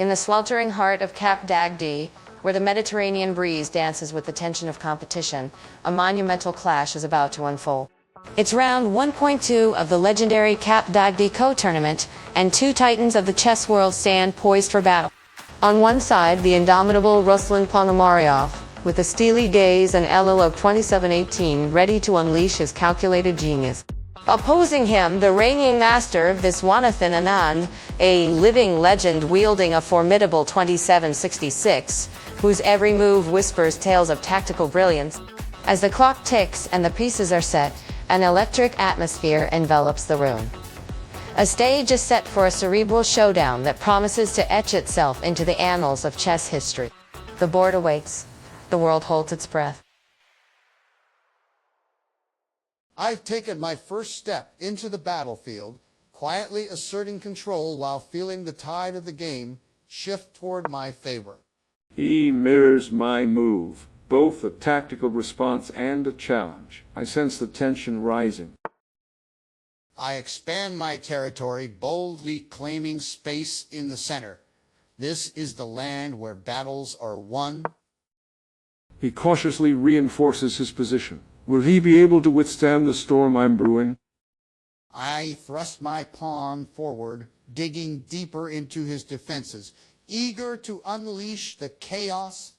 In the sweltering heart of dAgde, where the Mediterranean breeze dances with the tension of competition, a monumental clash is about to unfold. It's round 1.2 of the legendary dAgde co-tournament, and two titans of the chess world stand poised for battle. On one side, the indomitable Ruslan Ponomariov, with a steely gaze and LL of 2718 ready to unleash his calculated genius. Opposing him, the reigning master, Viswanathan Anand, a living legend wielding a formidable 2766, whose every move whispers tales of tactical brilliance. As the clock ticks and the pieces are set, an electric atmosphere envelops the room. A stage is set for a cerebral showdown that promises to etch itself into the annals of chess history. The board awaits. The world holds its breath. I've taken my first step into the battlefield, quietly asserting control while feeling the tide of the game shift toward my favor. He mirrors my move, both a tactical response and a challenge. I sense the tension rising. I expand my territory, boldly claiming space in the center. This is the land where battles are won. He cautiously reinforces his position. Will he be able to withstand the storm I'm brewing? I thrust my pawn forward, digging deeper into his defenses, eager to unleash the chaos.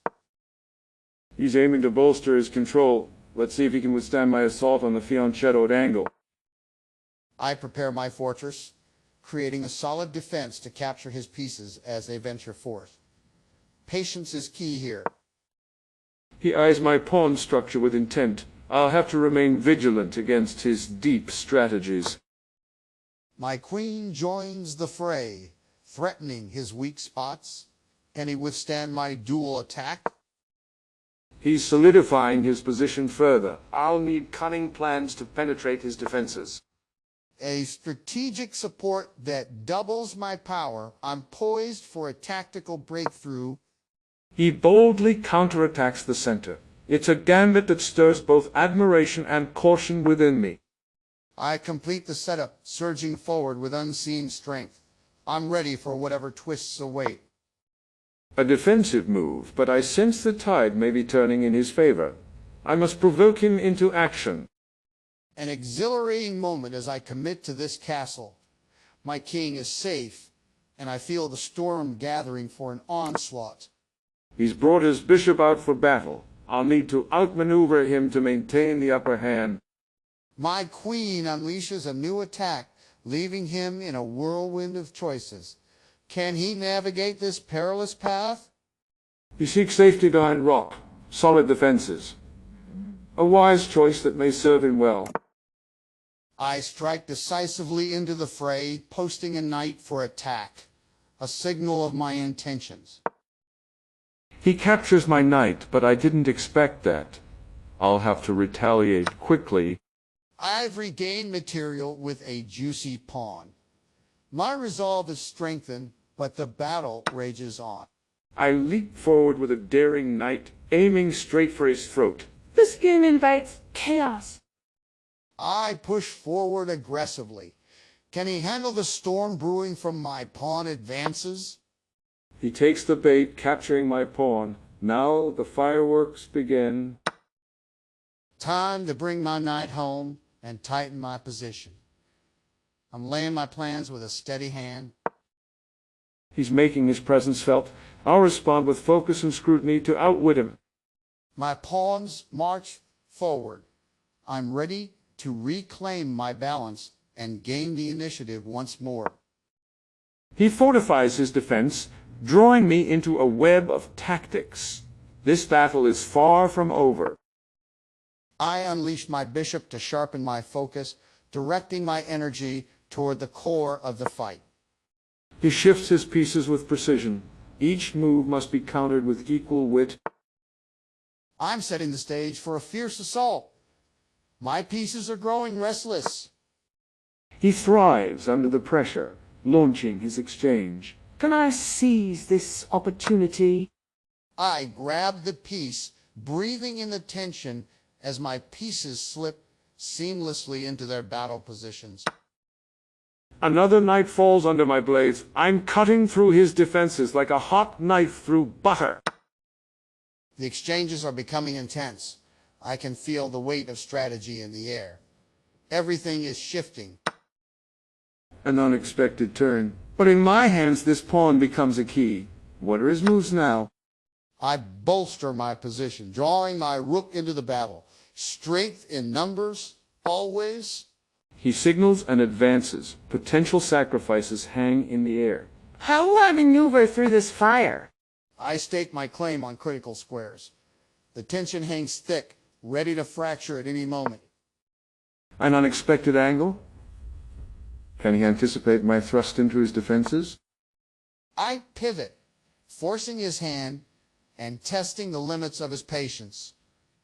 He's aiming to bolster his control. Let's see if he can withstand my assault on the fianchettoed angle. I prepare my fortress, creating a solid defense to capture his pieces as they venture forth. Patience is key here. He eyes my pawn structure with intent. I'll have to remain vigilant against his deep strategies. My queen joins the fray, threatening his weak spots. Can he withstand my dual attack? He's solidifying his position further. I'll need cunning plans to penetrate his defenses. A strategic support that doubles my power. I'm poised for a tactical breakthrough. He boldly counterattacks the center. It's a gambit that stirs both admiration and caution within me. I complete the setup, surging forward with unseen strength. I'm ready for whatever twists await. A defensive move, but I sense the tide may be turning in his favor. I must provoke him into action. An exhilarating moment as I commit to this castle. My king is safe, and I feel the storm gathering for an onslaught. He's brought his bishop out for battle. I'll need to outmaneuver him to maintain the upper hand. My queen unleashes a new attack, leaving him in a whirlwind of choices. Can he navigate this perilous path? He seeks safety behind rock, solid defenses. A wise choice that may serve him well. I strike decisively into the fray, posting a knight for attack, a signal of my intentions. He captures my knight, but I didn't expect that. I'll have to retaliate quickly. I've regained material with a juicy pawn. My resolve is strengthened, but the battle rages on. I leap forward with a daring knight, aiming straight for his throat. This game invites chaos. I push forward aggressively. Can he handle the storm brewing from my pawn advances? He takes the bait, capturing my pawn. Now the fireworks begin. Time to bring my knight home and tighten my position. I'm laying my plans with a steady hand. He's making his presence felt. I'll respond with focus and scrutiny to outwit him. My pawns march forward. I'm ready to reclaim my balance and gain the initiative once more. He fortifies his defense, drawing me into a web of tactics. This battle is far from over. I unleash my bishop to sharpen my focus, directing my energy toward the core of the fight. He shifts his pieces with precision. Each move must be countered with equal wit. I'm setting the stage for a fierce assault. My pieces are growing restless. He thrives under the pressure, launching his exchange. Can I seize this opportunity? I grab the piece, breathing in the tension as my pieces slip seamlessly into their battle positions. Another knight falls under my blades. I'm cutting through his defenses like a hot knife through butter. The exchanges are becoming intense. I can feel the weight of strategy in the air. Everything is shifting. An unexpected turn. But in my hands, this pawn becomes a key. What are his moves now? I bolster my position, drawing my rook into the battle. Strength in numbers, always. He signals and advances. Potential sacrifices hang in the air. How will I maneuver through this fire? I stake my claim on critical squares. The tension hangs thick, ready to fracture at any moment. An unexpected angle? Can he anticipate my thrust into his defenses? I pivot, forcing his hand and testing the limits of his patience.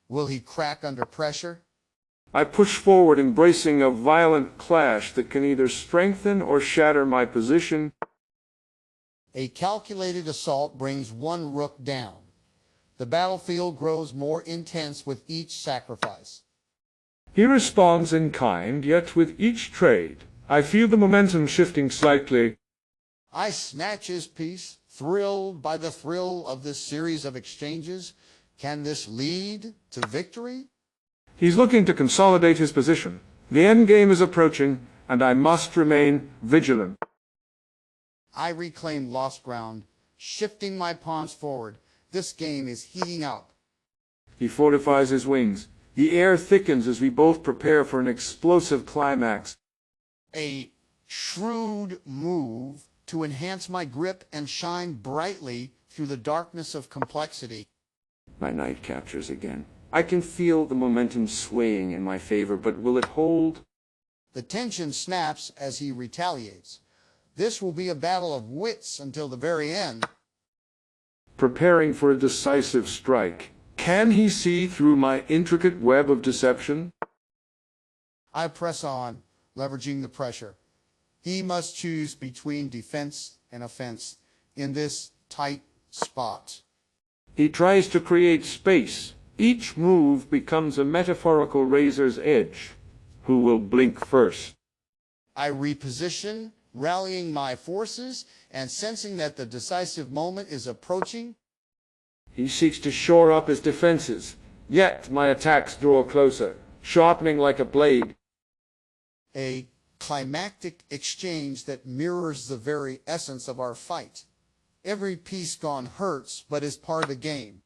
Will he crack under pressure? I push forward, embracing a violent clash that can either strengthen or shatter my position. A calculated assault brings one rook down. The battlefield grows more intense with each sacrifice. He responds in kind, yet with each trade, I feel the momentum shifting slightly. I snatch his piece, thrilled by the thrill of this series of exchanges. Can this lead to victory? He's looking to consolidate his position. The endgame is approaching, and I must remain vigilant. I reclaim lost ground, shifting my pawns forward. This game is heating up. He fortifies his wings. The air thickens as we both prepare for an explosive climax. A shrewd move to enhance my grip and shine brightly through the darkness of complexity. My knight captures again. I can feel the momentum swaying in my favor, but will it hold? The tension snaps as he retaliates. This will be a battle of wits until the very end. Preparing for a decisive strike. Can he see through my intricate web of deception? I press on, leveraging the pressure. He must choose between defense and offense in this tight spot. He tries to create space. Each move becomes a metaphorical razor's edge. Who will blink first? I reposition, rallying my forces and sensing that the decisive moment is approaching. He seeks to shore up his defenses, yet my attacks draw closer, sharpening like a blade. A climactic exchange that mirrors the very essence of our fight. Every piece gone hurts, but is part of the game.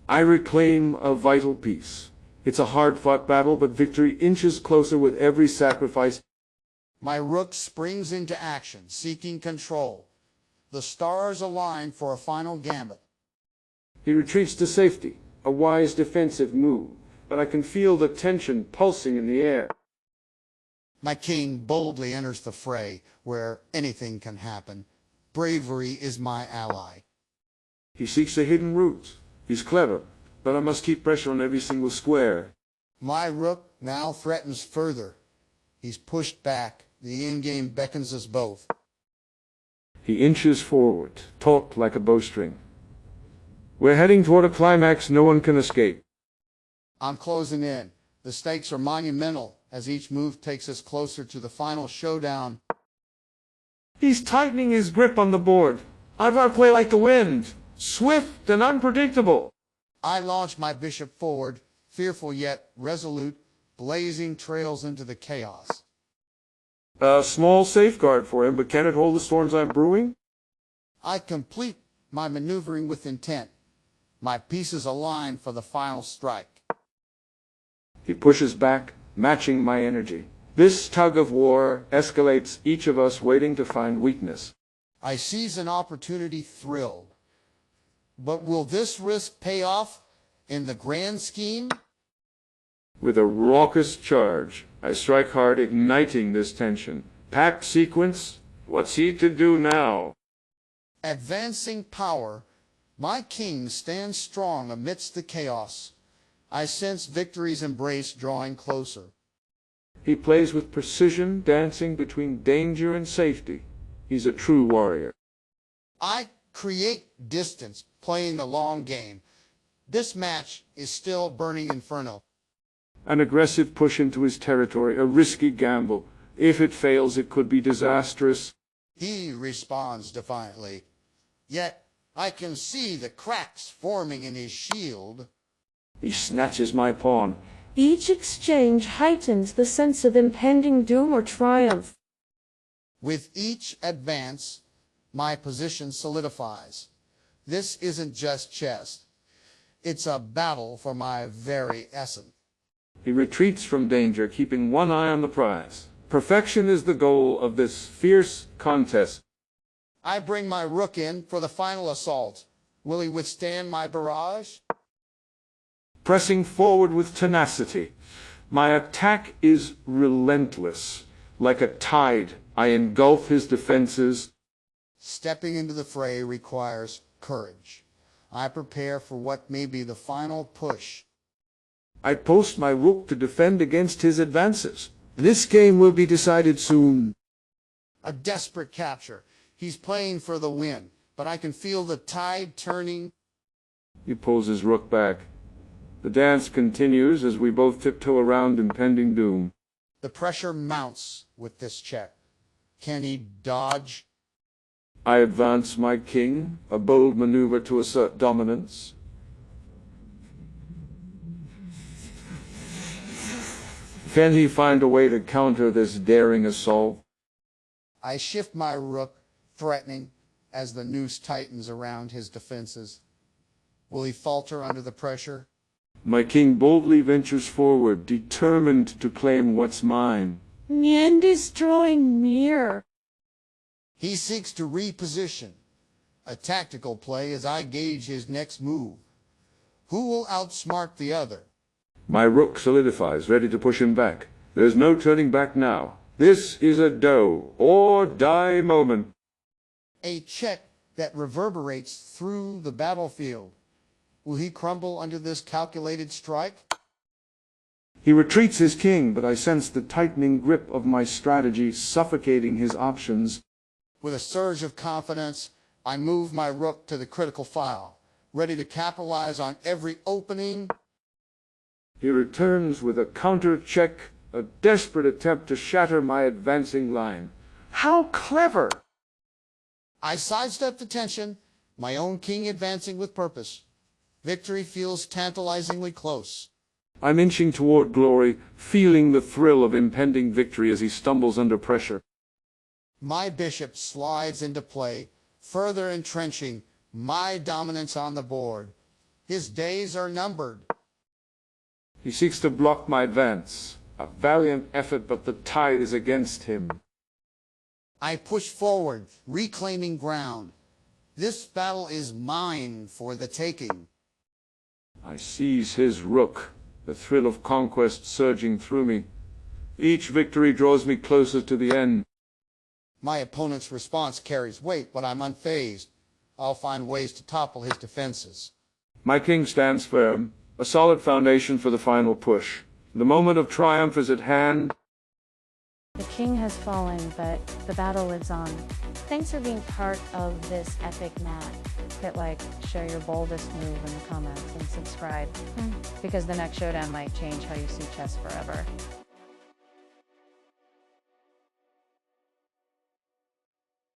I reclaim a vital piece. It's a hard-fought battle, but victory inches closer with every sacrifice. My rook springs into action, seeking control. The stars align for a final gambit. He retreats to safety, a wise defensive move, but I can feel the tension pulsing in the air. My king boldly enters the fray, where anything can happen. Bravery is my ally. He seeks a hidden route. He's clever, but I must keep pressure on every single square. My rook now threatens further. He's pushed back. The endgame beckons us both. He inches forward, taut like a bowstring. We're heading toward a climax no one can escape. I'm closing in. The stakes are monumental as each move takes us closer to the final showdown. He's tightening his grip on the board. I've got to play like the wind, swift and unpredictable. I launch my bishop forward, fearful yet resolute, blazing trails into the chaos. A small safeguard for him, but can it hold the storms I'm brewing? I complete my maneuvering with intent. My pieces align for the final strike. He pushes back, matching my energy. This tug of war escalates, each of us waiting to find weakness. I seize an opportunity thrilled. But will this risk pay off in the grand scheme? With a raucous charge, I strike hard, igniting this tension. Packed sequence, what's he to do now? Advancing power, my king stands strong amidst the chaos. I sense victory's embrace drawing closer. He plays with precision, dancing between danger and safety. He's a true warrior. I create distance, playing the long game. This match is still burning inferno. An aggressive push into his territory, a risky gamble. If it fails, it could be disastrous. He responds defiantly. Yet I can see the cracks forming in his shield. He snatches my pawn. Each exchange heightens the sense of impending doom or triumph. With each advance, my position solidifies. This isn't just chess. It's a battle for my very essence. He retreats from danger, keeping one eye on the prize. Perfection is the goal of this fierce contest. I bring my rook in for the final assault. Will he withstand my barrage? Pressing forward with tenacity. My attack is relentless. Like a tide, I engulf his defenses. Stepping into the fray requires courage. I prepare for what may be the final push. I post my rook to defend against his advances. This game will be decided soon. A desperate capture. He's playing for the win, but I can feel the tide turning. He pulls his rook back. The dance continues as we both tiptoe around impending doom. The pressure mounts with this check. Can he dodge? I advance my king, a bold maneuver to assert dominance. Can he find a way to counter this daring assault? I shift my rook, threatening, as the noose tightens around his defenses. Will he falter under the pressure? My king boldly ventures forward, determined to claim what's mine. The end is drawing near. He seeks to reposition. A tactical play as I gauge his next move. Who will outsmart the other? My rook solidifies, ready to push him back. There's no turning back now. This is a do or die moment. A check that reverberates through the battlefield. Will he crumble under this calculated strike? He retreats his king, but I sense the tightening grip of my strategy suffocating his options. With a surge of confidence, I move my rook to the critical file, ready to capitalize on every opening. He returns with a counter check, a desperate attempt to shatter my advancing line. How clever! I sidestep the tension, my own king advancing with purpose. Victory feels tantalizingly close. I'm inching toward glory, feeling the thrill of impending victory as he stumbles under pressure. My bishop slides into play, further entrenching my dominance on the board. His days are numbered. He seeks to block my advance. A valiant effort, but the tide is against him. I push forward, reclaiming ground. This battle is mine for the taking. I seize his rook, the thrill of conquest surging through me. Each victory draws me closer to the end. My opponent's response carries weight, but I'm unfazed. I'll find ways to topple his defenses. My king stands firm, a solid foundation for the final push. The moment of triumph is at hand. The king has fallen, but the battle lives on. Thanks for being part of this epic match. Hit like, share your boldest move in the comments, and subscribe, because the next showdown might change how you see chess forever.